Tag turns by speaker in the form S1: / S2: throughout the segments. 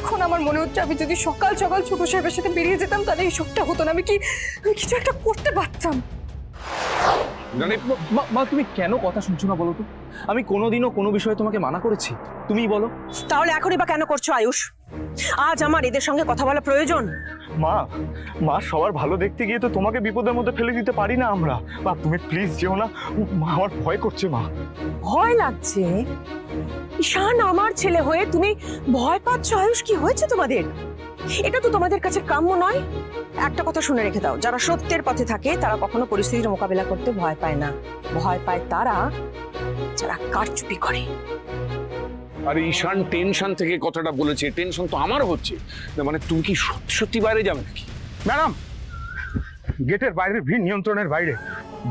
S1: এখন আমার মনে হচ্ছে আমি যদি সকাল সকাল ছোট সাহেবের সাথে বেরিয়ে যেতাম তাহলে এই সবটা হতো না। আমি কিছু একটা করতে পারতাম।
S2: মা তুমি কেন কথা শুনছো না বলো তো? আমি কোনোদিনও কোনো বিষয়ে তোমাকে মানা করেছি? তুমিই বলো।
S3: তাহলে এখনই বা কেন করছো আয়ুষ? আজ আমার এদের সঙ্গে কথা বলা প্রয়োজন?
S4: মা মা সবার ভালো দেখতে গিয়ে তো তোমাকে বিপদের মধ্যে ফেলে দিতে পারি না আমরা। মা তুমি প্লিজ যেও না, মা আমার ভয় করছে। মা
S3: ভয় লাগছে? ঈশান আমার ছেলে হয়ে তুমি ভয় পাচ্ছ? আয়ুষ কি হয়েছে তোমাদের? এটা তো তোমাদের কাছে কাম্য নয়। একটা কথা শুনে রেখে দাও, যারা সত্যের পথে থাকে তারা কখনো পরিস্থিতির মোকাবিলা করতে ভয় পায় না। ভয় পায় তারা যারা কারচুপি করে।
S5: আরে ঈশান টেনশন থেকে কথাটা বলেছে, টেনশন তো আমার হচ্ছে। মানে তুমি কি সত্যি সত্যি বাইরে যাবে নাকি?
S4: ম্যাডাম, গেটের বাইরের ভিড় নিয়ন্ত্রণের বাইরে।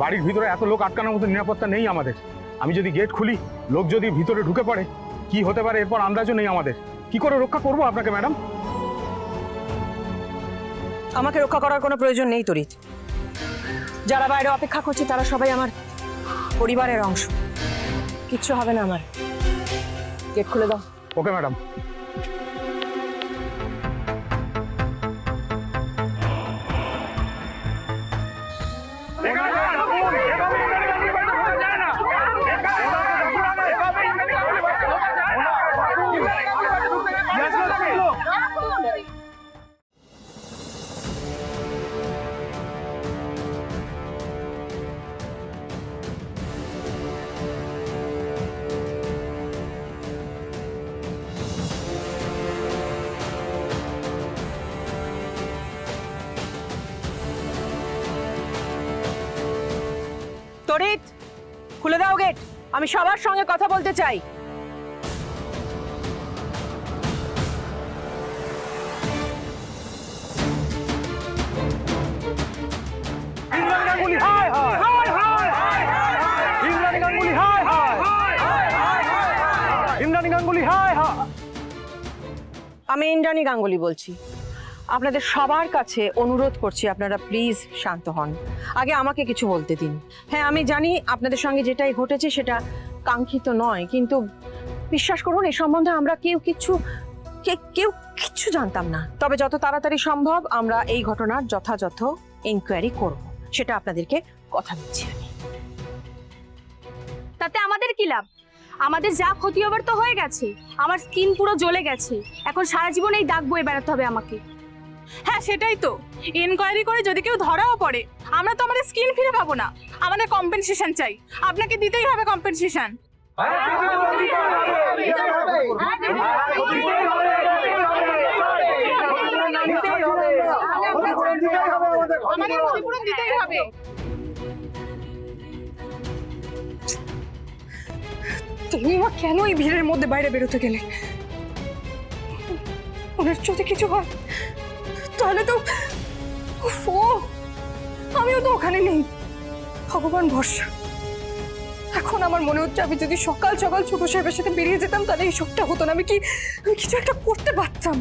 S4: বাড়ির ভিতরে এত লোক আটকানোর মতো নিরাপত্তা নেই আমাদের। আমি যদি গেট খুলি, লোক যদি ভিতরে ঢুকে পড়ে, কি হতে পারে এরপর আন্দাজও নেই আমাদের। কি করে রক্ষা করবো আপনাকে ম্যাডাম?
S3: আমাকে রক্ষা করার কোনো প্রয়োজন নেই তরিত। যারা বাইরে অপেক্ষা করছে তারা সবাই আমার পরিবারের অংশ। কিচ্ছু হবে না আমার। গেট খুলে দাও।
S4: Okay madam.
S3: তরিত, খুলে দাও গেট। আমি সবার সঙ্গে কথা বলতে চাই। আমি ইন্দ্রাণী গাঙ্গুলি বলছি। আপনাদের সবার কাছে অনুরোধ করছি, আপনারা প্লিজ শান্ত হন। আগে আমাকে কিছু বলতে দিন। হ্যাঁ, আমি জানি আপনাদের সঙ্গে যেটাই ঘটেছে সেটা কাঙ্ক্ষিত নয়, কিন্তু বিশ্বাস করুন এই সম্বন্ধে আমরা কেউ কিচ্ছু জানতাম না। তবে যত তাড়াতাড়ি সম্ভব আমরা এই ঘটনার যথাযথ ইনকোয়ারি করব, সেটা আপনাদেরকে কথা দিচ্ছি আমি।
S6: তাতে আমাদের কি লাভ? আমাদের যা ক্ষতি হবার তো হয়ে গেছে। আমার স্কিন পুরো জ্বলে গেছে, এখন সারা জীবন এই দাগ বয়ে বেড়াতে হবে আমাকে।
S7: হ্যাঁ সেটাই তো, এনকোয়ারি করে যদি কেউ ধরাও পড়ে আমরা তো আমাদের স্কিন ফিরে পাবো না। আমাদের কম্পেনসেশন চাই, আপনাকে দিতেই হবে কম্পেনসেশন। আমাদের ক্ষতিপূরণ দিতেই হবে।
S1: তুমি মা কেন এই ভিড়ের মধ্যে বাইরে বেরোতে গেলে? ওনার যদি কিছু হয় তাহলে তো আমিও তো ওখানে নেই। ভগবান ভরসা। এখন আমার মনে হচ্ছে আমি যদি সকাল সকাল ছোট সাহেবের সাথে বেরিয়ে যেতাম তাহলে এই সবটা হতো না। আমি কিছু একটা করতে পারতাম।